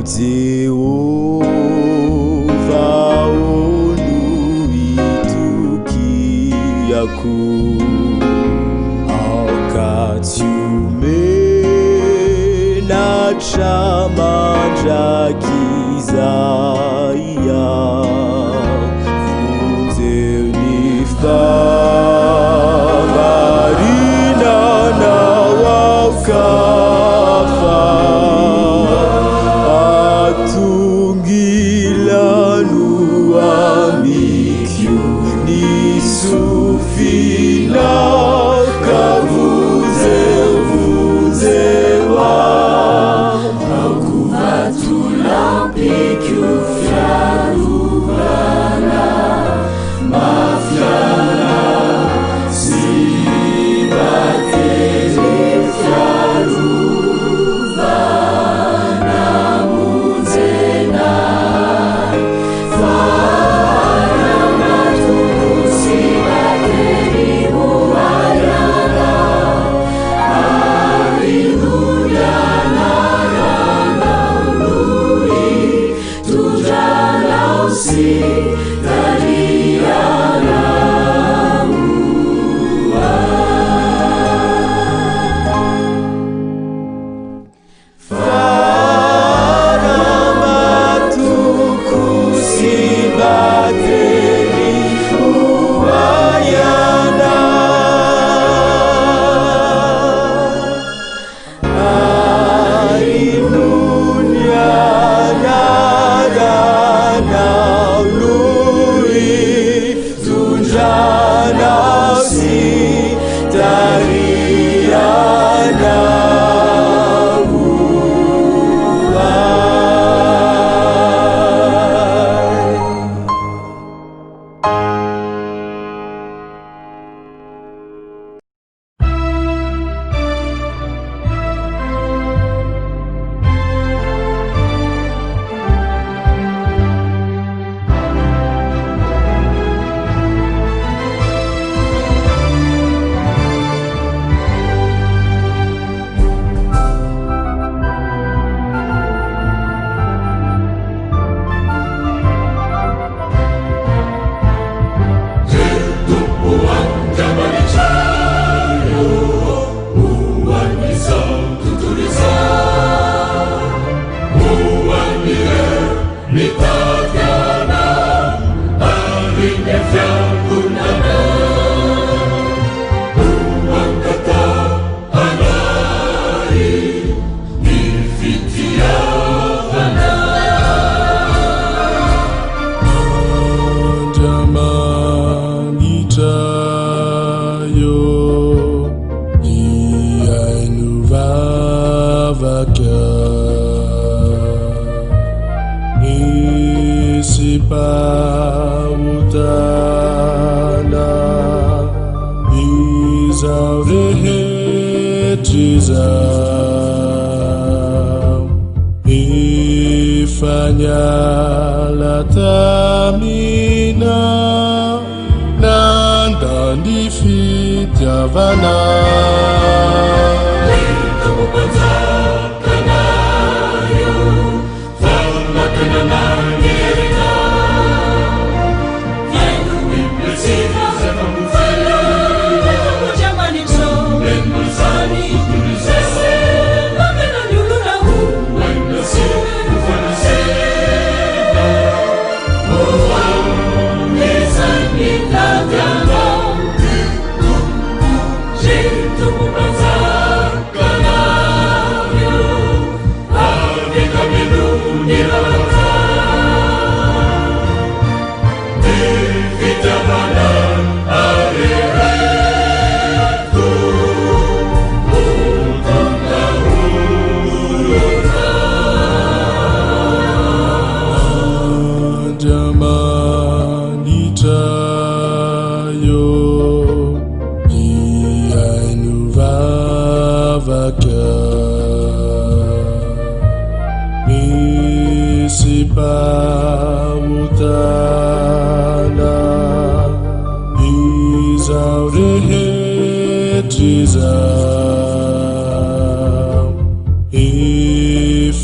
Jehova onuitukiaku aukatiumena tramandrakizaia funzeuniftavarina nawaukafa atungilanu amikyu nisufina kavuzevuzewa akuvatulampikyu fyaruvana mafyana sibatele fyaruvana muzena fara matukusi bateli muayana haleluya narana ului tujana usi tariana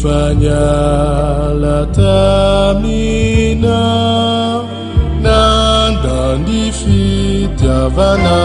fanyala tamina nandandi fitiavana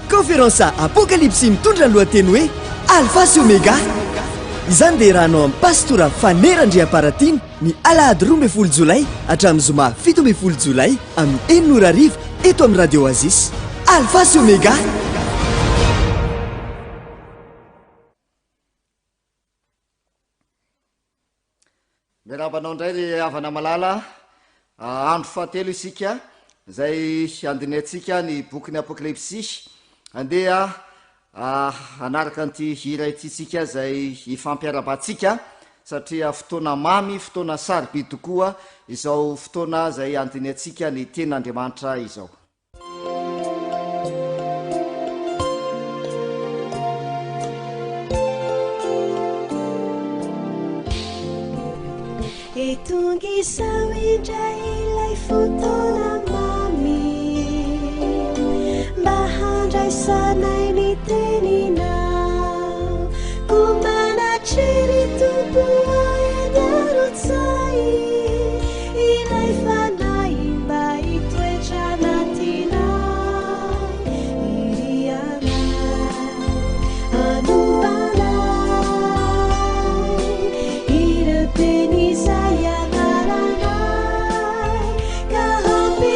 Kaonferansa Apokalypsy mitondra ny lohateny hoe ALFA sy OMEGA. Izany dia rahanao amin'ny Pasteur Fanera ANDRIAMPARATIANA ny alahady 12 jolay hatramin'ny zoma 17 jolay amin'ny 9:00 eto amin'ny radio Oasis. ALFA sy OMEGA. Mirabanao ndray ry havana malala, andro fahatelo isika zay andinetsika ny boky ny Apokalypsy. Andeha anaraka an'ity hira ity sika zay ifampiarabatsika satria fotoana mamy, fotoana saroby tokoa izao fotoana zay andinetsika ny ten'Andriamanitra izao. Etungisao indray ilay fotoana mamy mba handraisanay ny teninao komanatriny tomboa eny arotsay ilay fanahy mba hitoetra anatinay iry anay anovanay ireo teny izay anaranay ka hampi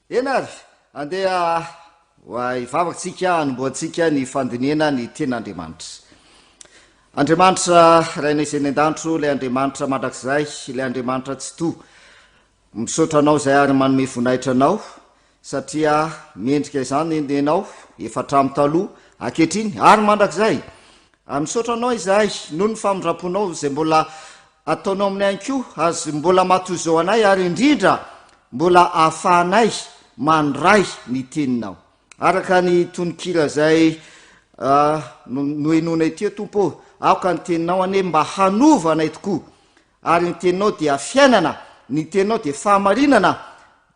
enary andeha ivavatsika anomboatsika ny fandinena ny ten'andriamanitra. Andriamanitra raina izay ny an-danitro, lay andriamanitra mandrakizay, lay andriamanitra tsy to misaotra anao zay ary manome voninahitra anao, satria miendrika izany enao efa hatramy taloha akehitriny ary mandrakizay. Misaotra anao izahay noho ny famondraponao zay mbola ataonao amin'ny anko, azy mbola matozao anay ary indrindra mbola ahafahanay mandray ny teninao. Araka ny tonikira zay noenonay ty tompo, aoka ny teninao ane mba hanova anay tokoa, ary ny teninao dia fiainana, ny teninao dia fahamarinana,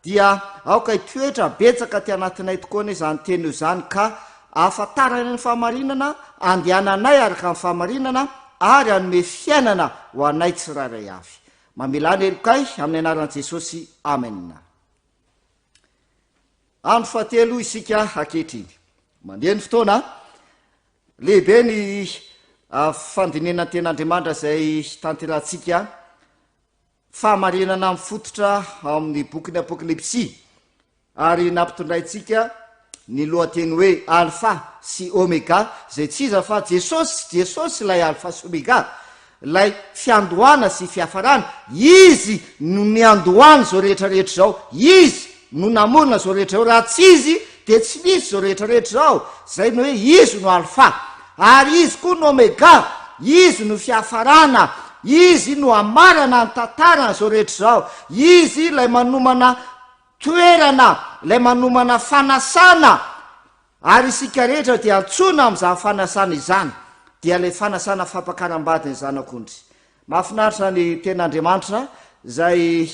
dia aoka itoetra betsaka ty anatinay tokoa ane zany teny io zany, ka ahafantarana ny fahamarinana, andehananay araka ny fahamarinana, ary anome fiainana ho anay tsiraray avy. Mamelany elokay amin'ny anaran'i Jesosy, amen. Andro fahatelo isika akehitriny. Mandeha ny fotoana lehibe ny fandinena ten'Andriamanitra zay tanterahantsika, fahamarinana mifototra amin'ny boky ny Apokalypsy, ary nampitondraitsika ny lohateny hoe ALFA sy OMEGA, zay tsy iza fa Jesosy lay ALFA sy OMEGA, lay fiandohana sy fiafarana. Izy no niandohany zao rehetrarehetra zao, izy no namorona zao rehetra, raha tsy izy de tsy misy zao rehetrarehetra zao. Zay no hoe izy no ALFA, ary izy koa no OMEGA, izy no fiafarana, izy no amarana ny tantarana zao rehetra zao, izy lay manomana toerana, lay manomana fanasana, ary isika rehetra dia antsona amin'izany fanasana izany, dia lay fanasana fampakaram-bady ny zanak'ondry. Mahafinaritra ny ten'Andriamanitra zay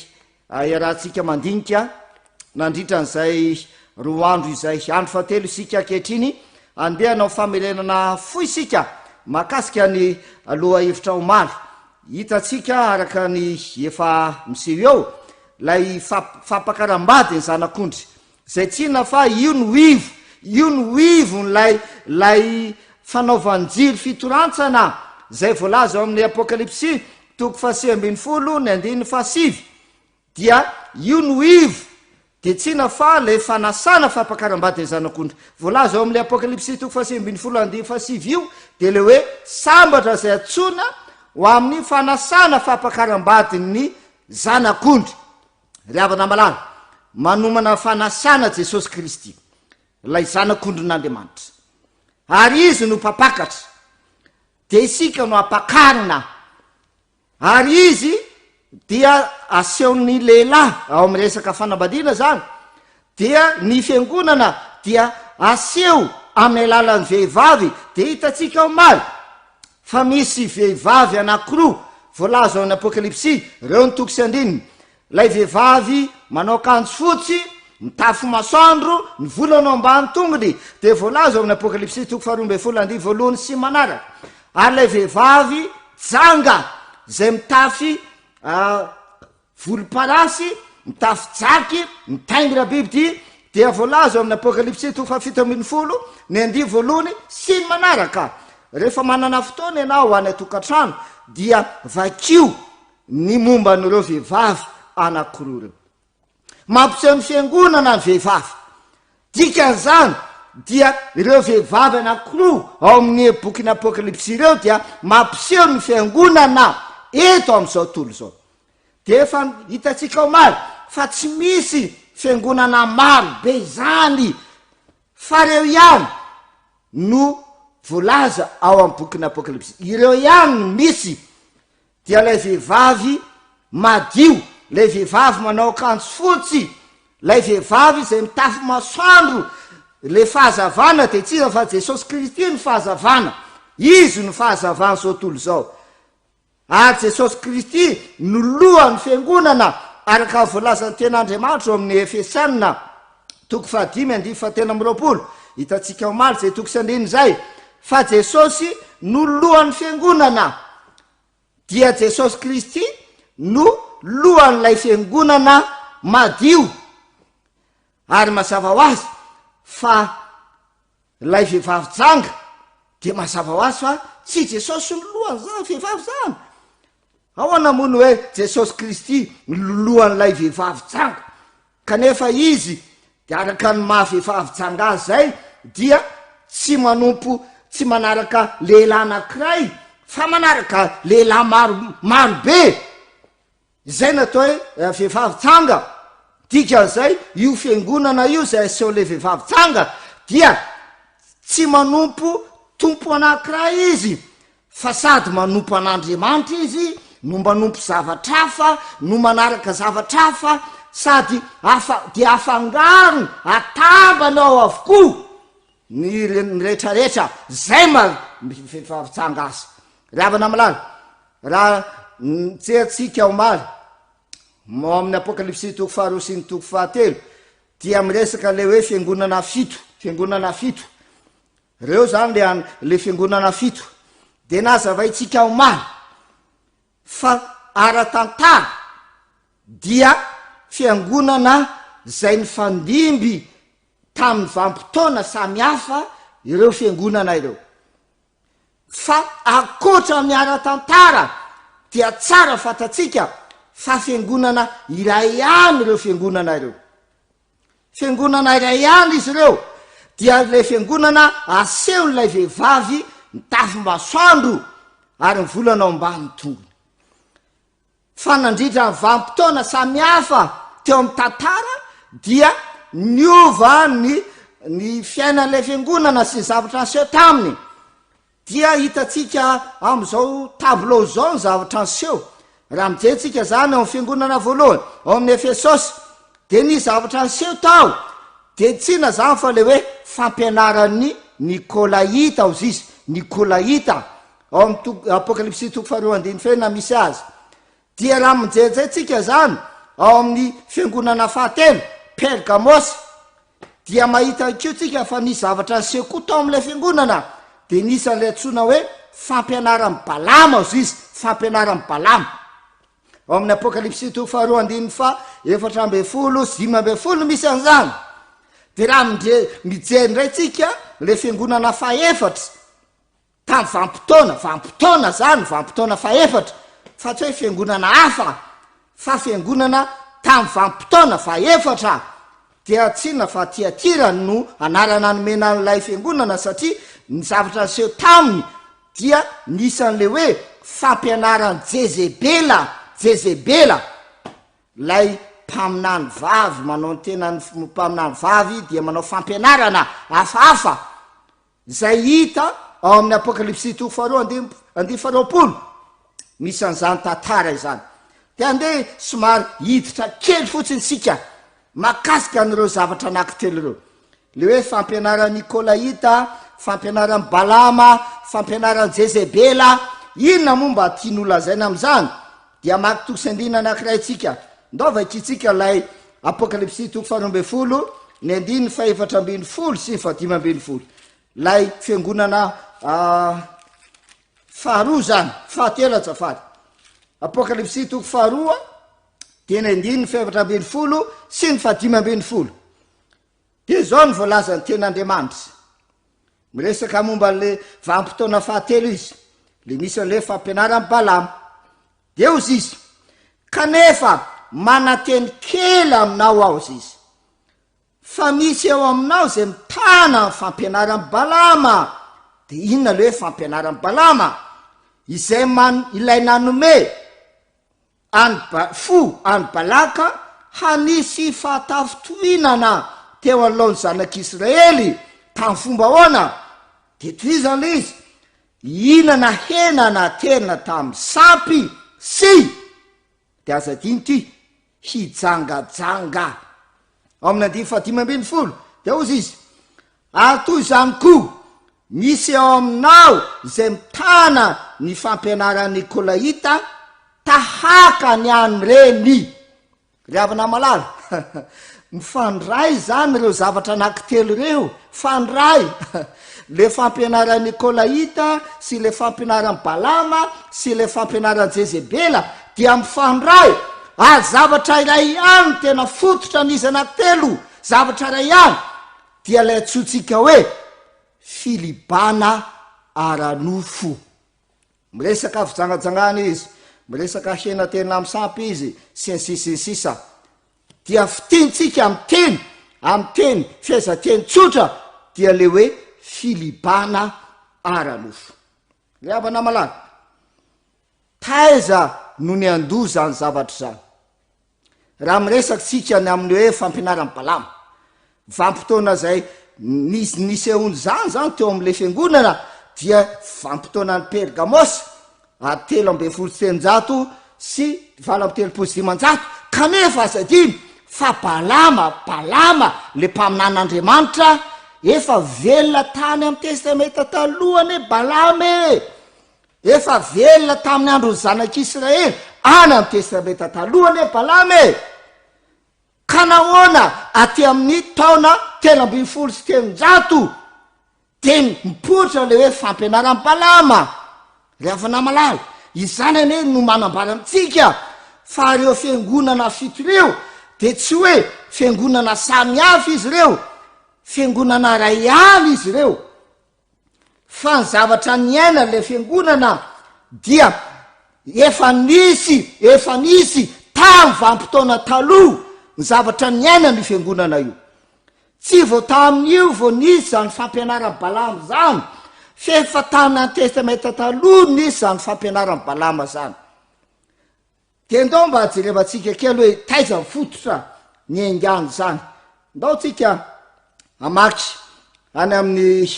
iarahantsika mandinika nandritra n'izay roa andro izay, andro fahatelo isika akehitriny, andeha hanao famelenana fo isika makasika ny aloha hevitra omaly. Hitatsika araka ny efa miseho eo, lay fampakaram-bady ny zanak'ondry, zay tsina fa io no ivo lay fanaovanjily fitorantsana zay voalaza amin'ny Apokalypsy toko 7:7, dia io no ivo, de tsina fa lay fanasana fampakaram-bady ny zanak'ondry. Voalaza amin'ny Apokalypsy toko 7:7 io, de le hoe sambatra zay atsona ho amin'ny fanasana fampakaram-bady ny zanak'ondry. Ryavana malala, manomana fanasana Jesosy Kristy, lay zanak'ondrin'Andriamanitra, ary izy no mpapakatra, de isika no apakarina, ary izy dia asehon'ny lehilahy ao amin'ny resaka fanambadiana zany, dia ny fiangonana dia aseho amin'ny alalan'ny vehivavy. De hitatsika ao maly fa misy vehivavy anankiroa voalaza ao amin'ny Apokalypsy, reo ny toko 9, lay vehivavy manao akanjo fotsy, mitafy masoandro, ny volana ambany tongony, de voalaza ao amin'ny Apokalypsy toko 12 voalohany sy manaraka. Ary lay vehivavy janga zay mitafy volomparasy, mitafy jaky, mitaingira biby, dia voalaza ao amin'ny Apokalypsy toko 17 ny 10 voalohany sy ny manaraka. Rehefa manana fotoana ianao any atokantrano, dia vakio ny momba n'ireo vehivavy anankiroa reo. Mampiseho ny fiangonana ny vehivavy, dikan'izany dia ireo vehivavy anankiroa ao amin'ny boky ny Apokalypsy ireo dia mampiseho ny fiangonana eto amin'izao tontolo zao. De efa hitatsika ao maro fa tsy misy fiangonana maro be zany, fa reo ihany no voalaza ao amin'ny boky ny Apokalypsy, ireo ihany no misy. Dia lay vehivavy madio, lay vehivavy manao akanjo fotsy, lay vehivavy zay mitafy masoandro, le fahazavana de tsy iza fa Jesosy Kristy ny fahazavana, izy no fahazavana zao tontolo zao, ary Jesosy Kristy no lohan'ny fiangonana, araka voalaza ny ten'Andriamanitra amin'ny Efesianina toko 5:20. Hitatsika omaly zay toko 9 zay, fa Jesosy no lohan'ny fiangonana, dia Jesosy Kristy no lohan'lay fiangonana madio. Ary mazava ho azy fa lay vehivavy janga, de mazava ho azy fa tsy Jesosy no lohany zany vehivavy zany. Ahoana moa ny hoe Jesosy Kristy no lohan'lay vehivavy janga, kanefa izy de araka ny mahavehivavy-tsanga azy zay dia tsy manompo tsy manaraka lehilahy anankiray fa manaraka lehilahy marobe zay natao hoe vehivavy-tsanga dikan'izay io fiangonana io zay aseho le vehivavy-tsanga dia tsy manompo tompo anankiray izy fa sady manompo an'Andriamanitra izy no manompo zavatra hafa no manaraka zavatra hafa sady dia afangaro atambana ao avokoa ny rehetrarehetra zay vehivavy-tsanga azy ravana malala raha tsehatsika omaly amin'ny Apokalypsy toko 2 sy ny toko 7 dia miresaka le hoe fiangonana fito reo zany le fiangonana fito de nazavaitsika omaly fa ara-tantara dia fiangonana zay ny fandimby tamin'ny vanim-potoana samihafa ireo fiangonana ireo fa akoatra amin'ny ara-tantara dia tsara fatatsika fa fiangonana iray ihany ireo fiangonana ireo fiangonana iray ihany izy ireo dia le fiangonana aseho n'ilay vehivavy mitafy masoandro ary mivolana ao ambany tongony fa nandritra ny vanim-potoana samihafa teo amin'ny tantara dia niova ny fiainan'ilay fiangonana sy ny zavatra aseho taminy dia hitatsika am'izao tableau zao ny zavatra aseho raha mijentsika zany ao amin'ny fiangonana voalohany ao amin'ny Efesosy de ny zavatra aseho tao de tsina zany fa le hoe fampianaran'ny Nikolaita ao izy Nikolaita ao amin'ny Apokalypsy toko 2 misy azy dia raha mijenjetsika zany ao amin'ny fiangonana fahatelo Pergamos dia mahita keo tsika fa ny zavatra aseho koa tao amin'ilay fiangonana de nisy an'ilay antsona hoe fampianaran'ny Balama ao izy fampianaran'ny Balama ao amin'ny Apokalypsy toko 2 fa 14 misy an'izany de raha mijery tsika le fiangonana faefatra tamin'ny vanim-potoana zany vanim-potoana faefatra fa tsy hoe fiangonana hafa fa fiangonana tamin'ny vanim-potoana faefatra dia tsina fa Tiatira no anarana nomena an'ilay fiangonana satria ny zavatra aseho taminy dia nisan'le hoe fampianaran'ny Jezebela lay mpaminany vavy manao ny tenany mpaminany vavy dia manao fampianarana hafahafa zay hita ao amin'ny Apokalypsy toko 2 misy an'izany tantara izany de andeha somary hiditra kely fotsiny sika makasika an'ireo zavatra anankitelo ireo le hoe fampianaran'ny Nikolaita fampianaran'ny Balama fampianaran'ny Jezebela inona momba tian'olazaina am'izany dia maky toko sendina anankiray tsika ndaova ikitsika lay Apokalypsy toko 12 ny 9 fa 14 sy 15 lay fiangonana faharoa zany fahatelo atsafady Apokalypsy toko 2 dia ny 9 fa 14 sy ny 15 dia zao ny voalaza ny ten'Andriamanitra miresaka momba le vanim-potoana fahatelo izy le misy an'le fampianaran'ny Balama de ozy izy kanefa manateny kely aminao ao izy fa misy eo aminao zay mitana fampianaran'ny Balama de inona le hoe fampianaran'ny Balama izay ilay nanome any Balaka hanisy fahatafitohinana teo alohan'ny zanak'Israely tamin'ny fomba hoana de toizana izy inana henana terina tamin'ny sampy sy de aza diny ty hijangajanga ao amin'ny 15 de ozy izy atoy zany koa misy ao aminao zay mitana ny fampianaran'ny Nikolaita tahaka ny any reny ryavana malala mifandray zany ireo zavatra anankitelo reo fandray le fampianaran'ny Nikolaita sy le fampianaran'ny Balama sy le fampianaran'ny Jezebela dia mifandray zavatra iray ihany tena fototra n'izy anankitelo zavatra iray ihany dia lay antsointsika hoe filibana ara-nofo miresaka fijangajangana izy miresaka hena tena amin'ny sampy izy sy ny sisa dia fitiantsika amin'ny teny amin'ny teny fiaizateny tsotra dia le hoe filibana ara-nofo. Le avana malala taiza no ny andoha zany zavatra zany raha miresaksika ny amin'ny hoe fampianaram-balama vampotona zay nisehony zany teo am'le fiangonana dia vampotona ny Pergamos 3:700 sy 4:300 kanefa azadiny fa balama le mpaminan'Andriamanitra efa velona tany amin'ny testamenta talohany balama efa velona tamin'ny andron'ny zanak'Israely any amin'ny testamenta talohany balama ka nahoana aty amin'ny taona 300 dia mipoitra le hoe fampianaram-balama le avana malala izany ane no manambara amitsika fa reo fiangonana fito reo dia tsy hoe fiangonana samihafa izy reo fiangonana ray aly izy reo fa ny zavatra niaina le fiangonana dia efa nisy tamy vampotona taloha ny zavatra niaina ny fiangonana io tsy vo tamin'io vo nisy zany fampianaram-balama zany fefa tamina testamenta taloha nisy zany fampianaram-balama zany dia ndao mba jerevantsika kely hoe taiza fototra ny aingany zany ndao tsika amaky any amin'ny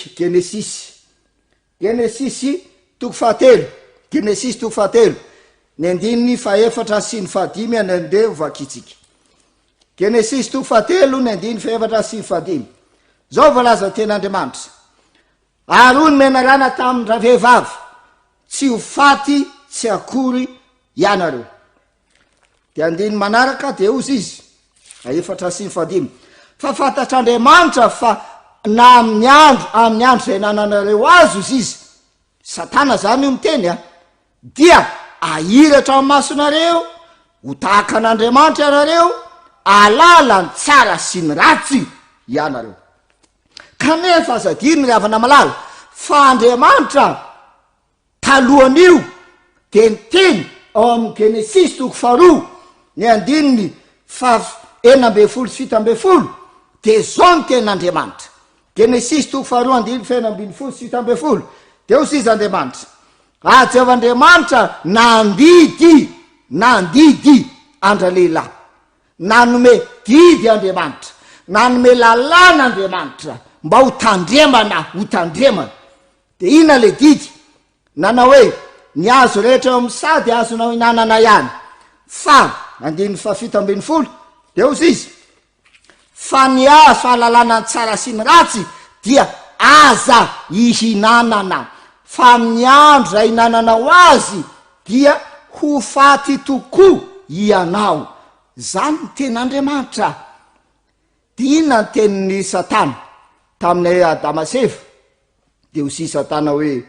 Genesisy toko fahatelo ny andininy faefatra sy ny fahadimy any andeha vakitsika Genesisy toko fahatelo ny andininy faefatra sy ny fahadimy zao voalaza ten'Andriamanitra ary hoy ny menarana tamin'ny ravehivavy tsy ho faty tsy akory ianareo dia andiny manaraka dia ozy izy efatra sy ny fahadimy fa fantatr'Andriamanitra fa na amin'ny andro zay nananareo azy ozy izy Satana zany io miteny dia ahiratra amin'ny masonareo ho tahaka an'Andriamanitra ianareo alala ny tsara sy ny ratsy ianareo kanefa azadiny ry havana malala fa Andriamanitra talohan'io dia niteny ao amin'ny Genesisy toko 2 ny andininy 9:7 dia zao ny tenin'Andriamanitra Genesisy toko 2 andininy 9:7 dia ozy izy Andriamanitra Jehovah'Andriamanitra nandidy andra-lehilahy nanome didy Andriamanitra nanome lalàna Andriamanitra mba ho tandremana dia ina le didy nana hoe ny azo rehetra eo amin'ny sady azonao hinanana ihany fa andininy 7:10 dia ozy izy fa ny azo fahalalana ny tsara sy ny ratsy dia aza ihinanana fa amin'ny andro zay hinananao azy dia ho faty tokoa ianao zany ny ten'Andriamanitra dia inona ny tenin'ny Satana tamin'ny Adama sy Eva dia ozy Satana hoe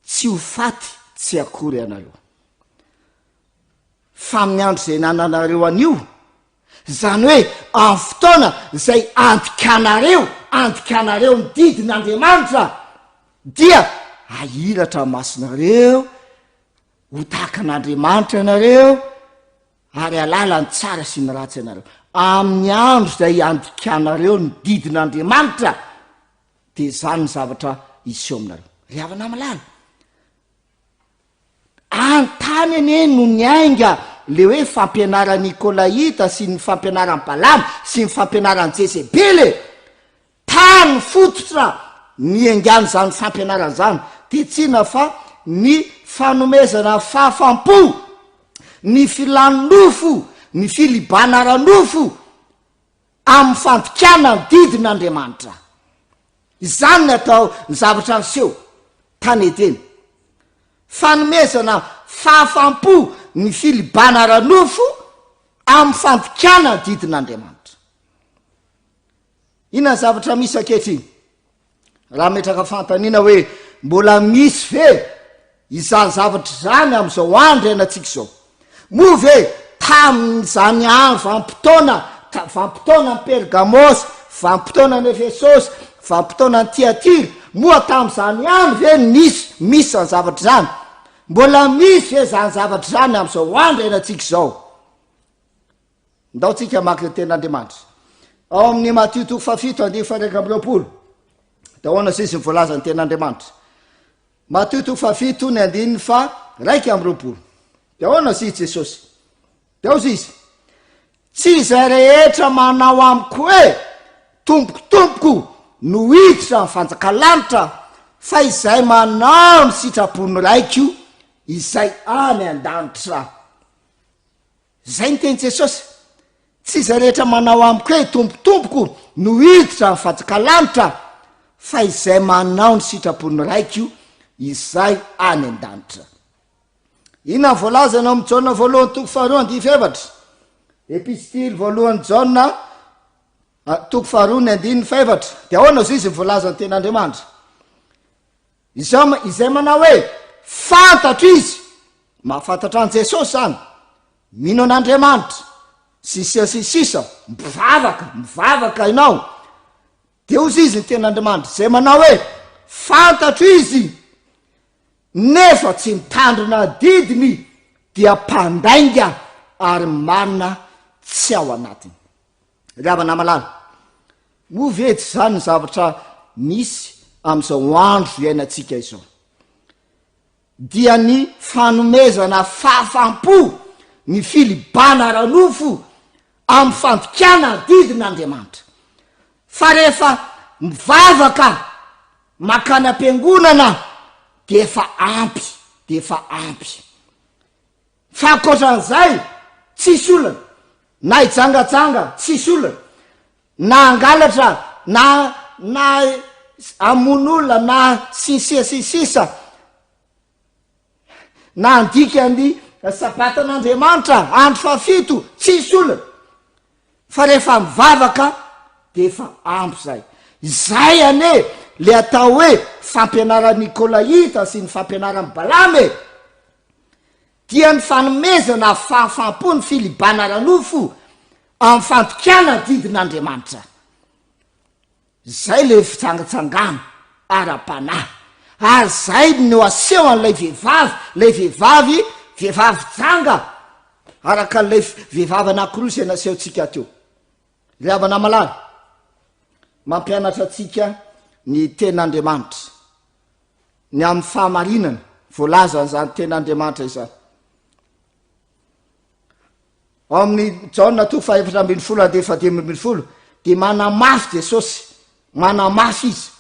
tsy ho faty tsy akory ianareo fa amin'ny andro zay nananareo anio zany hoe amin'ny fotoana zay andikanareo ny didin'Andriamanitra dia ahiratra masonareo ho tahaka an'Andriamanitra ianareo ary alala ny tsara sy ny ratsy ianareo amin'ny andro zay andikanareo ny didin'Andriamanitra dia zany ny zavatra isy eo aminareo ry havana malala antany ane no ny ainga le hoe fampianaran Nikolaita sy ny fampianaran Balama sy ny fampianaran Jezebely tany fototra ny aingany zany fampianaran zany dia tsina fa ny fanomezana fahafampo ny filanofo ny filibana ara-nofo amin'ny fandikana ny didin'Andriamanitra izany ny atao ny zavatra niseho tany edeny fanomezana fahafampo ny filibana ara-nofo amin'ny fandikana ny didin'Andriamanitra inona ny zavatra misy akehitriny raha metraka fantaniana hoe mbola misy ve izany zavatra zany amin'izao andro ianatsika zao moa ve tamin'izany andro vampotona ny Pergamos vampotona ny Efesosy vampotona ny Tiatira moa tamin'izany andro ve misy zany zavatra zany mbola misy ve zany zavatra zany amin'izao andro ianatsika zao ndaotsika maky ny ten'andriamanitra ao amin'ny Matthieu 7:1-2 da ahoana sisy mivolaza ny ten'andriamanitra Matthieu 7:1-2 de ahoana sisy Jesosy de ao izy tsy izay rehetra manao amiko hoe tompokotompoko no hiditra ny fanjakalanitra fa izay manao ny sitrapony raiko izay any an-danitra. Zay ny teny Jesosy. Tsy izay rehetra manao amiko hoe tompotompoko no hiditra ny fanjakalanitra fa izay manao ny sitrapony raiko izay any an-danitra. Ina voalaza anao amin'ny Jaona 1:2-4 epistily 1 Jaona 2:4 de ahoana izy voalaza ny ten'andriamanitra izay manao hoe fantatro izy mahafantatra an Jesosy zany mino an'Andriamanitra sisa mivavaka ianao de ozy izy ny ten'andriamanitra zay manao hoe fantatro izy nefa tsy mitandrina didiny dia mpandainga ary manina tsy ao anatiny. Ravana malala movety zany ny zavatra misy am'izao andro iainantsika izao dia ny fanomezana fahafampo ny filibana ranofo amin'ny fandokana didin'Andriamanitra fa rehefa mivavaka makana am-piangonana de efa ampy fa ankoatran'izay tsisy olana na ijangajanga tsisy olana na angalatra na amon'olona na sisisa na andika ny sabatan'Andriamanitra andro fafito tsisy olana fa rehefa mivavaka de efa ampy zay ane le atao hoe fampianaran'ny Nikolaita sy ny fampianaran'ny Balame dia ny fanomezana fahafampo ny filibana ranofo amin'ny fandokana didin'Andriamanitra. Zay le fitsangatsangana ara-panahy ary zay no aseho an'ilay vehivavy janga araka n'ilay vehivavy anankiroa zay nasehontsika teo. Le havana malala mampianatra atsika ny ten'Andriamanitra ny amin'ny fahamarinana voalaza n'izany ten'Andriamanitra izany ao amin'ny Jaona 2:4-5 de manamafy Jesosy manamafy izy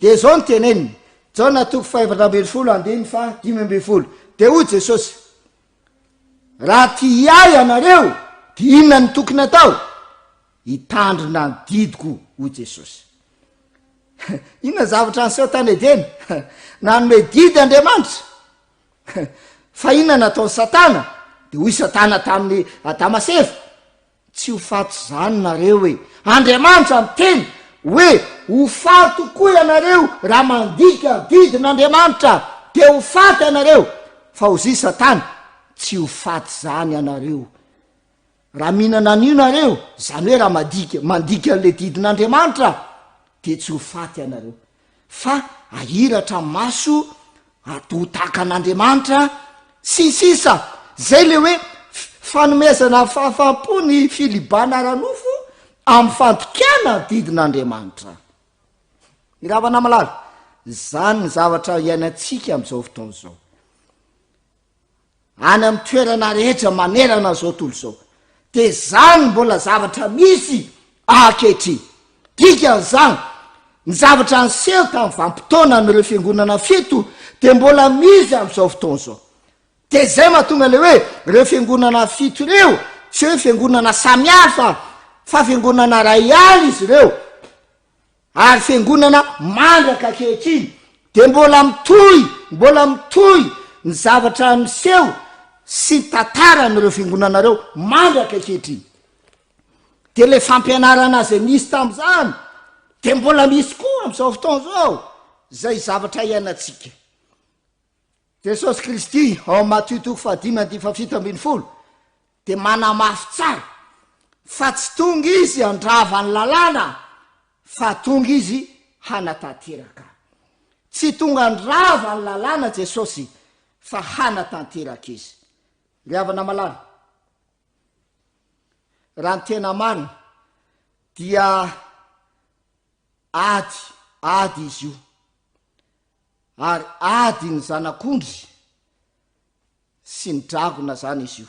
de zao ny teneniny Jaona 2:4-5 de hoy Jesosy raha ty ahy anareo de inona ny tokony atao hitandrina ny didiko hoy Jesosy. Inona zavatra anseho tany edeny nanome didy Andriamanitra fa inona nataony Satana de hoy Satana tamin'ny Adamaseva tsy ho fato zany nareo hoe Andriamanitra miteny hoe ho fato tokoa ianareo raha mandika didin'Andriamanitra de ho fato ianareo fa hozy Satana tsy ho fato zany ianareo raha mihinana an'io nareo zany hoe raha mandika le didin'Andriamanitra de tsy ho faty ianareo fa ahiratra maso atotaka an'Andriamanitra sisisa zay le hoe fanomezana fahafampo ny filibana ranofo amin'ny fandokana didin'Andriamanitra. Iravana malala zany ny zavatra iainantsika am'izao fotoana zao any amin'ny toerana rehetra manerana zao tontolo zao de zany mbola zavatra misy akehitriny dikan'izany ny zavatra niseho tamin'ny vanim-potoana n'ireo fiangonana fito de mbola misy am'izao fotoana zao de zay mahatonga le hoe ireo fiangonana fito ireo tsy hoe fiangonana samihafa fa fiangonana ray aly izy ireo ary fiangonana mandraka akehitriny de mbola mitohy ny zavatra niseho sy tantara n'ireo fiangonana reo mandraka akehitriny de le fampianarana azy nisy tam'izany de mbola misy koa am'izao fotoana zao zay zavatra iainantsika. Jesosy Kristy ao Matthieu 5:7 de manamafy tsara fa tsy tonga izy andrava ny lalàna fa tonga izy hanatanteraka. Tsy tonga andrava ny lalàna Jesosy fa hanatanteraka izy. Le havana malala raha ny tena marina dia ady izy io, ary ady ny zanak'ondry sy ny dragona zany izy io,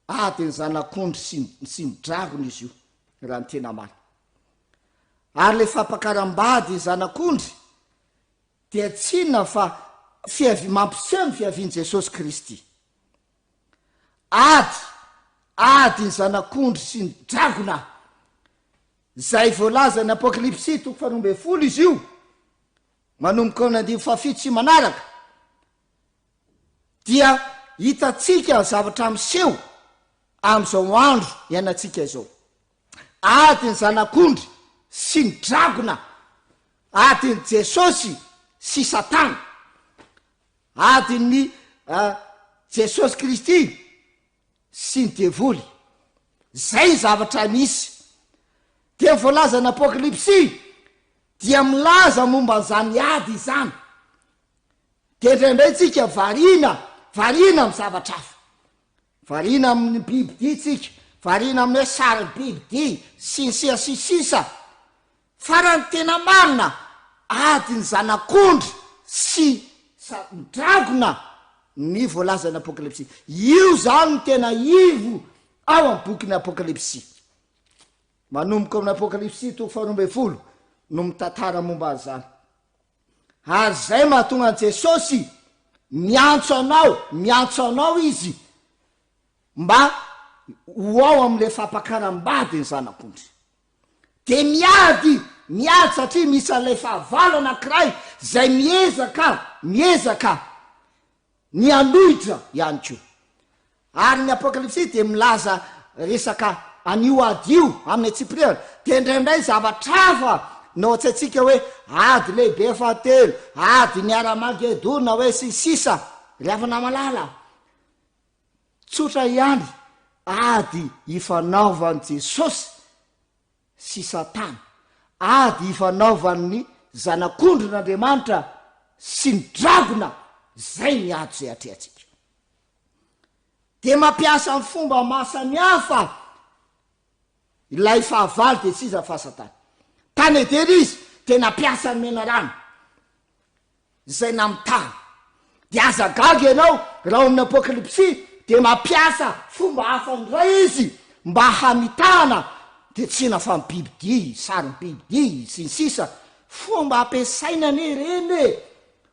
ady ny zanak'ondry sy ny dragona izy io raha ny tena marina. Ary le fampakaram-bady ny zanak'ondry dia tsinona fa mampiseho ny fiavian' Jesosy Kristy. Ady ny zanak'ondry sy ny dragona zay voalaza ny Apokalypsy 12 izy io, manomboka ny 17 sy manaraka, dia hitatsika zavatra miseho am'izao andro iainantsika izao. Ady ny zanak'ondry sy ny dragona, ady ny Jesosy sy Satana, ady ny Jesosy Kristy sy ny devoly. Zay zavatra misy. Dia voalaza ny Apokalypsy dia milaza momba zany ady izany. Dia indraindray tsika varina amin'ny zavatra hafa, varina amin'ny bibidia tsika, varina amin'ny hoe sary bibidia sisa fa raha ny tena marina ady ny zanak'ondry sy ny dragona ny voalaza ny Apokalypsy. Io zany ny tena ivo ao amin'ny bokin'ny Apokalypsy. Manomboka amin'ny Apokalypsy 12 no mitantara momba azany. Ary zay mahatonga an Jesosy miantso anao izy mba ho ao am'le fampakaram-bady ny zanak'ondry. De miady satria misy an'ilay fahavalo anankiray zay miezaka ny anohitra ihany koa. Ary ny Apokalypsy de milaza resaka anio ady io amin'ny Tsipriana. De indraindray zavatra hafa no tsy atsika hoe ady lehibe fahatelo, ady ny Aramagedona hoe sisa riavana malala. Tsotra ihany ady ifanaovan'i Jesosy sy Satana, ady ifanaovan'ny zanak'ondry n'Andriamanitra sy ny dragona. Zay ny ady zay atrehatsika. De mampiasa ny fomba mahasamihafa ilay fahavalo de sisa fa Satana. Tany edera izy de nampiasa ny menarano zay namitana. De azagaga ianao raha amin'ny Apokalypsy de mampiasa fomba hafa ndray izy mba hamitana, de tsina fa ny bibidia, sary ny bibidia sy ny sisa. Fomba ampiasaina reny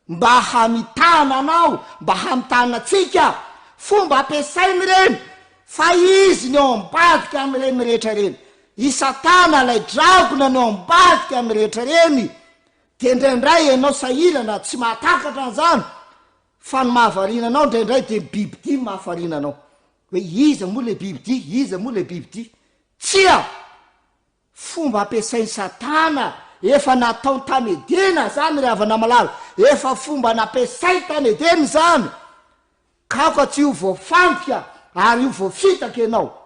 mba hamitana anao, mba hamitana tsika. Fomba ampiasainy reny fa izy ny ao ambadika amin'ireny rehetra reny. I Satana lay dragona ny ao ambadika amin'ny rehetra reny. De indraindray ianao sahirana tsy mahatakatra an'izany, fa ny mahavarina anao indraindray de bibidia mahavarina anao. Hoe iza moa le bibidia, tsia fomba ampiasainy Satana efa natao tany edena zany riavana malala, efa fomba nampiasay tany edena zany, ka tsy ho voafantika ary ho voafitaka ianao.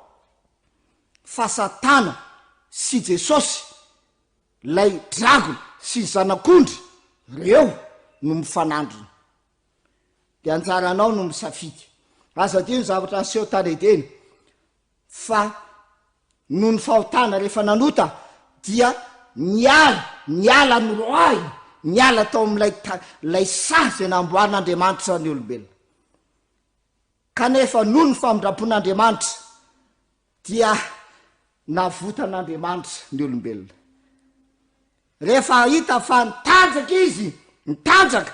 Fa Satana sy Jesosy, lay dragona sy zanak'ondry, reo no mifanandrina. De anjaranao no misafidy. Aza dio ny zavatra aseho tany edena, fa no ny fahotana rehefa nanota dia niala ny roay, niala tao am'lay sasy zay namboarin'Andriamanitra ny olombelona. Kanefa noho ny famindrapon'Andriamanitra dia navotan'Andriamanitra ny olombelona. Rehefa hita fa nitanjaka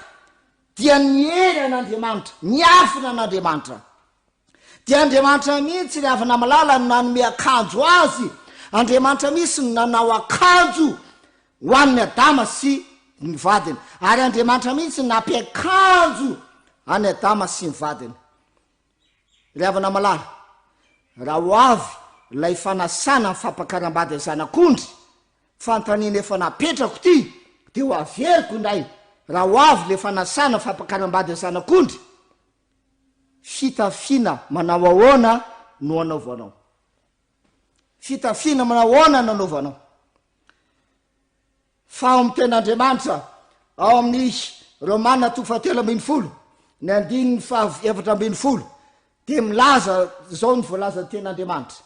dia niery an'Andriamanitra, niafina an'Andriamanitra. Dia Andriamanitra mihitsy riavana malala no nanome akanjo azy. Andriamanitra mihitsy no nanao akanjo ho an'ny Adama sy ny vadiny. Ary Andriamanitra mihitsy nampiakanjo any Adama sy ny vadiny. Riavana malala, raha ho avy lay fanasana ny fampakaram-bady ny zanak'ondry, fanontaniana efa napetrako ty, de ho averiko indray. Raha ho avy le fanasana ny fampakaram-bady ny zanak'ondry, fitafiana manao ahoana no anaovanao. Fitafiana manao ahoana no anaovanao. Fa ao amin'ny ten'Andriamanitra, ao amin'ny Romana 7:10, ny 9:7, de milaza zao ny voalaza ny ten'Andriamanitra.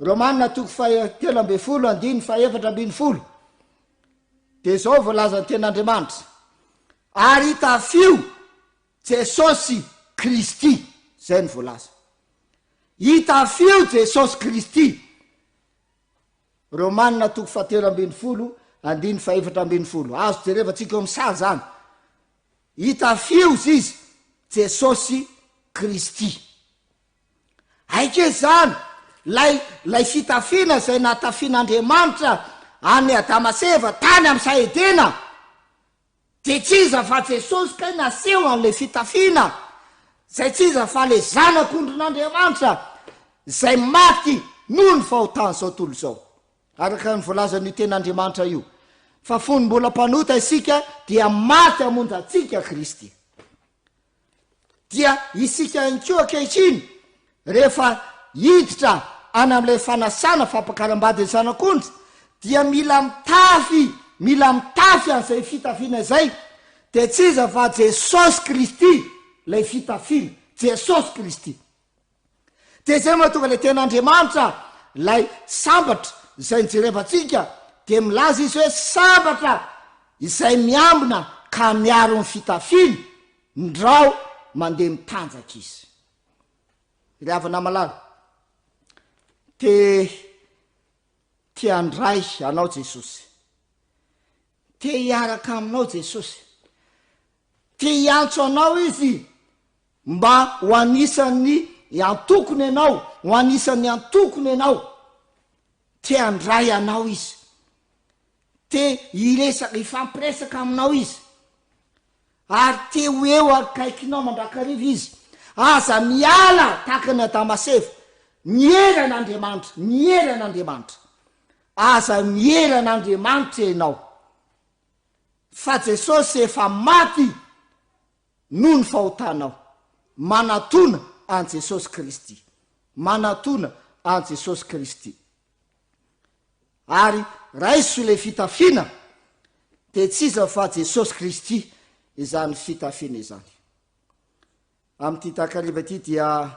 Romanina toko fahatelo ambe folo andiny faefatra ambiny folo de zao voalaza ny ten'Andriamanitra ary hitafio Jesosy Kristy zay ny voalaza hitafio Jesosy Kristy Romanina toko fahatelo ambiny folo andiny faefatra ambiny folo azo jerevantsika misary zany hitafio izy Jesosy Kristy aike zany lay fitafiana zay natafian'Andriamanitra any Adamaseva tany amin'ny Saedena de tsy iza fa Jesosy kay naseho an'le fitafiana zay tsy iza fa le zanak'ondrin'Andriamanitra zay maty noho ny fahotany zao tolo zao araka ny voalazan'io ten'Andriamanitra io fa fony mbola mpanota isika dia maty amonjantsika Kristy dia isika inko ankehitriny rehefa hiditra any am'le fanasana fampakaram-bady ny zanak'ondry dia mila mitafy an'izay fitafiana zay de tsy iza fa Jesosy Kristy lay fitafiana Jesosy Kristy de zay mahatonga le ten'Andriamanitra lay sambatra zay nijerevantsika de milaza izy hoe sambatra izay miambina ka miaro ny fitafiana ndrao mandeha mitanjaka izy ry havana malala te andray anao Jesosy te hiaraka aminao Jesosy te hiantso anao izy mba ho anisan'ny antokony anao ho anisan'ny antokony anao te andray anao izy te hiresaka ifampiresaka aminao izy ary te ho eo akaikinao mandrakariva izy aza miala tahaka ny Adamaseva mieran'Andriamanitra aza mieran'Andriamanitra ianao fa Jesosy efa maty noho ny fahotanao manatona an Jesosy Kristy manatona an Jesosy Kristy ary raiso le fitafiana de tsy iza fa Jesosy Kristy izany fitafiana izany am'ty takariva ty dia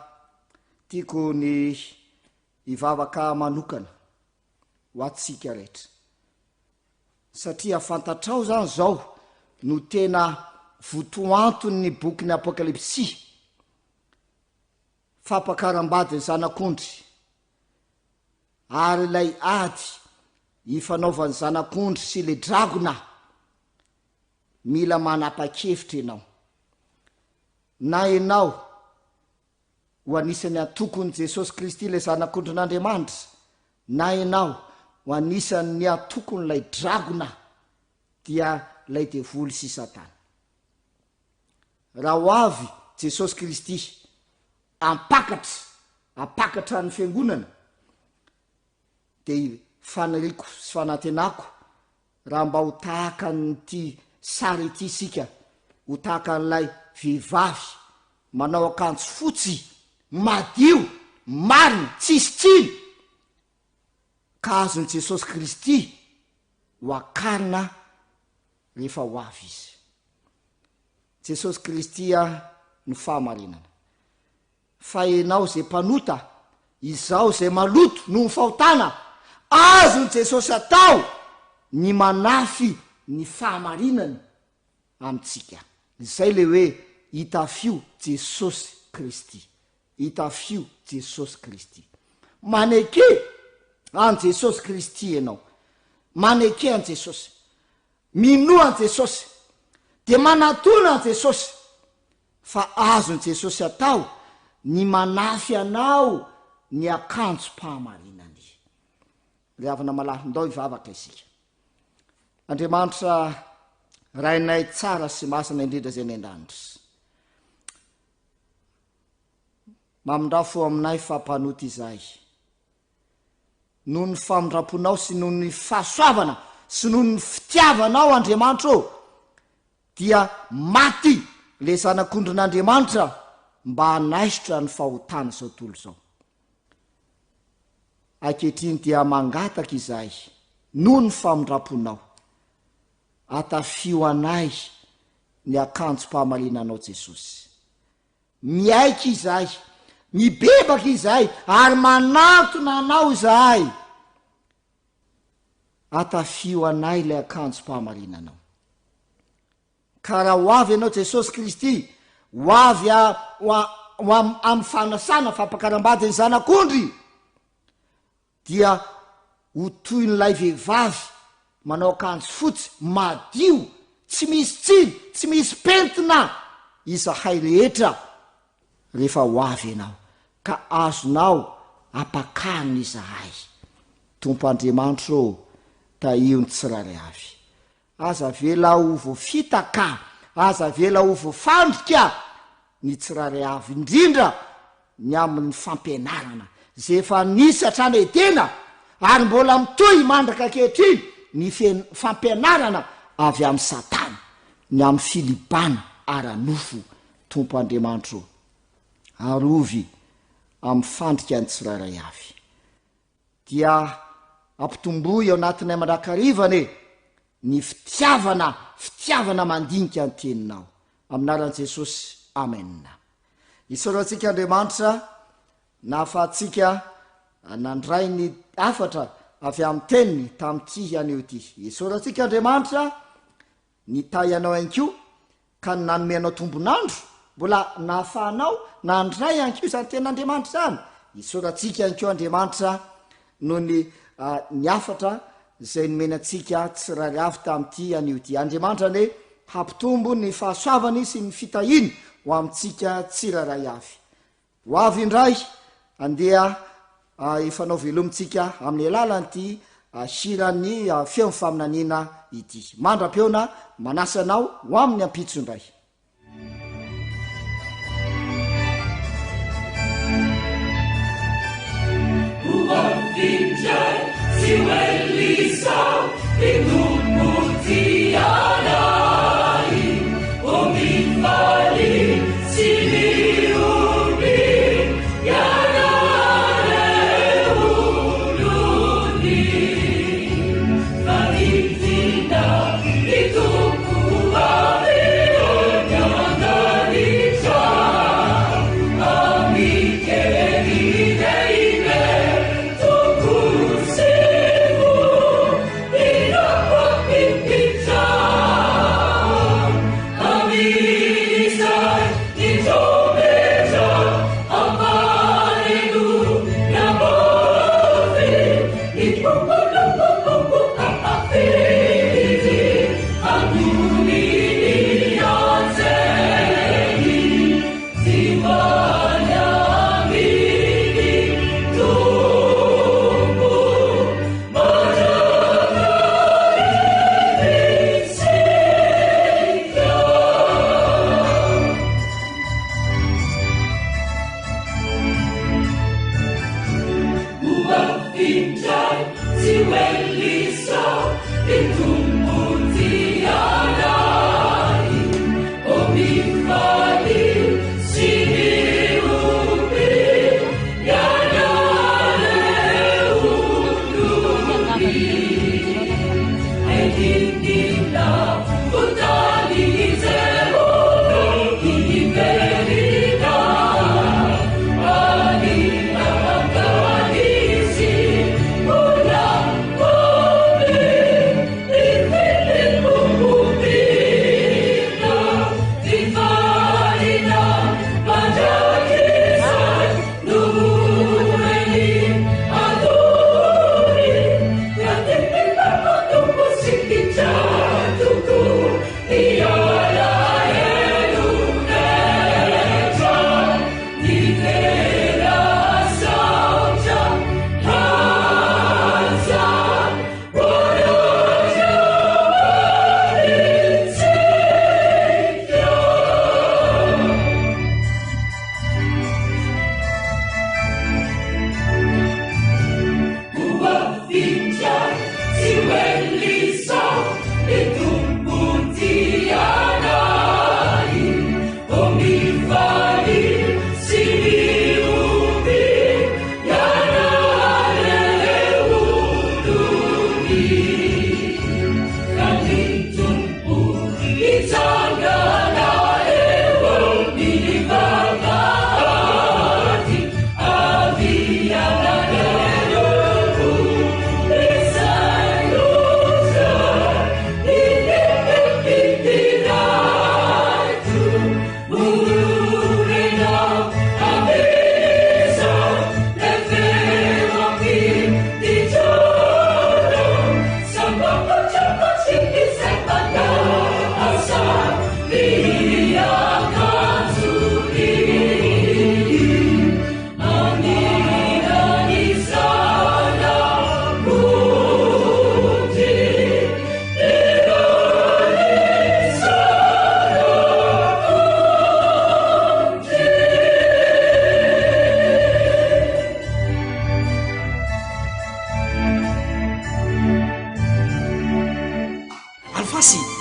tiako ny ivavaka manokana ho atsika rehetra satria fantatrao zany zao no tena votoantony bokyny Apokalypsy fampakaram-bady ny zanak'ondry ary lay ady ifanaovan'ny zanak'ondry sy le dragona mila manapa-kevitra ianao na ianao ho anisan'ny antokony Jesosy Kristy le zanak'ondrin'Andriamanitra na ianao ho anisan'ny antokony lay dragona dia lay devoly sy Satana raha ho avy Jesosy Kristy ampakatra ny fiangonana de faniriko sy fanantenako raha mba ho tahaka nyty sary ity isika ho tahaka n'lay vehivavy manao akanjo fotsy madio marina tsisy tsiny ka azony Jesosy Kristy ho akarina rehefa ho avy izy Jesosy Kristy no fahamarinana fa ianao zay mpanota izao zay maloto no ny fahotana azony Jesosy atao ny manafy ny fahamarinany amitsika zay le hoe hitafio Jesosy Kristy hitafio Jesosy Kristy maneke an Jesosy Kristy ianao maneke an Jesosy mino an Jesosy de manatona an Jesosy fa azony Jesosy atao ny manafy anao ny akanjo-pahamarinany le havana malahindao ivavaka isika Andriamanitra rainay tsara sy masina indrindra zay ny an-danitra mamindrafo aminay fampanota izay noho ny famindraponao sy noho ny fahasoavana sy noho ny fitiavanao Andriamanitra ô dia maty le zanak'ondrin'Andriamanitra mba hanaisitra ny fahotana zao tolo zao akehitriny dia mangataka izay noho ny famindraponao atafio anay ny akanjo-pahamarinanao Jesosy miaiky izay mibebaka izahay ary manatona anao izahay atafio anay ilay akanjo-pahamarinanao. Ka raha ho avy ianao Jesosy Kristy, ho avy amin'ny fanasana fampakaram-bady ny zanak'ondry, dia ho toy n'ilay vehivavy manao akanjo fotsy madio, tsy misy tsily, tsy misy pentina izahay rehetra rehefa ho avy ianao, ka azonao apakarina izahay. Tompo Andriamanitro, taio ny tsirairay avy. Aza vela ho voafitaka, aza vela ho voafandrika ny tsirairay avy, indrindra ny amin'ny fampianarana zay efa nisy hatrany etena, ary mbola mitoy mandraka ankehitriny ny fampianarana avy amin'ny Satana, ny amin'ny filibana ara-nofo. Tompo Andriamanitro, arovy amin'ny fandrika ny tsirairay avy, dia ampitomboy ao anatinay mandrakarivany ny fitiavana mandinika ny teninao, aminaran'i Jesosy, amen. Isaorantsika Andriamanitra nahafahantsika nandray ny afatra avy amin'ny teniny tamin'ity anio ty. Isaorantsika Andriamanitra nitay anao anko ka nanomenao tombonandro, mbola nahafahanao nandray anko zany tenin'Andriamanitra zany. Isaorantsika anko Andriamanitra noho ny afatra zay nomenantsika tsirairay avy tamin'ity anio ty. Andriamanitra ne hampitombo ny fahasoavany sy ny fitahiny ho amintsika tsirairay avy. Ho avy indray andeha efanao velomintsika amin'ny alalan'ity hirany feo faminaniana ity. Mandra-peona manasanao ho amin'ny ampitso indray. Oh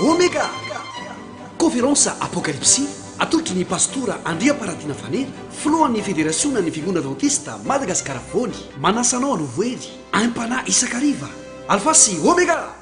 omega Kaonferansa Apokalypsy atolotry ny pastora ANDRIAMPARATIANA Fanera filohan'ny fédérationa ny fiangonana adventiste Madagasikara voany manasanao alovoely aim-panahy isakariva ALFA sy omega